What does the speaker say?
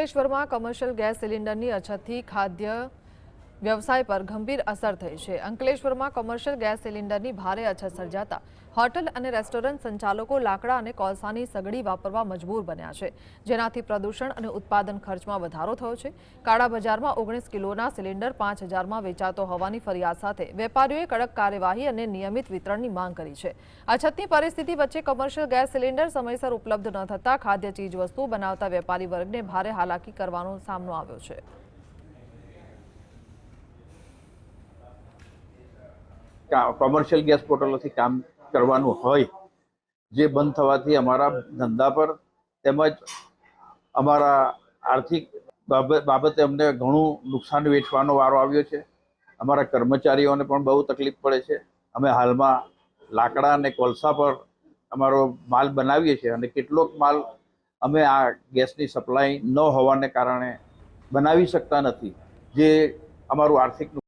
અંકલેશ્વરમાં commercial gas સિલિન્ડરની અછતથી ખાદ્ય વ્યવસાય પર ગંભીર અસર થઈ છે। અંકલેશ્વરમાં કમર્શિયલ ગેસ સિલિન્ડરની ભારે અછત સર્જાતા હોટલ અને રેસ્ટોરન્ટ સંચાલકો લાકડા અને કોલસાની સગડી વાપરવા મજબૂર બન્યા છે, જેનાથી પ્રદૂષણ અને ઉત્પાદન ખર્ચમાં વધારો થયો છે। કાળા બજારમાં 19 કિલોના સિલિન્ડર 5,000માં વેચાતો હોવાની ફરિયાદ સાથે વેપારીઓએ કડક કાર્યવાહી અને નિયમિત વિતરણની માંગ કરી છે। અછતની પરિસ્થિતિ વચ્ચે કમર્શિયલ ગેસ સિલિન્ડર સમયસર ઉપલબ્ધ ન થતા ખાદ્ય ચીજવસ્તુ બનાવતા વેપારી વર્ગને ભારે હાલાકી કરવાનો સામનો આવ્યો છે। कॉमर्शियल गैस पोर्टलों से काम करवानुं होय जे बंद थवाथी अमारा धंधा पर तेमज अमारा आर्थिक बाबते अमने घणुं नुकसान वेठवानो वारो आव्यो छे। अमारा कर्मचारीओने पण बहु तकलीफ पड़े छे। अमे हालमां लाकड़ा अने कोळसा पर अमारो माल बनावीए छे अने केटलोक माल अमे आ गैसनी सप्लाय न होवाने कारणे बनावी शकता नथी, जे अमारुं आर्थिक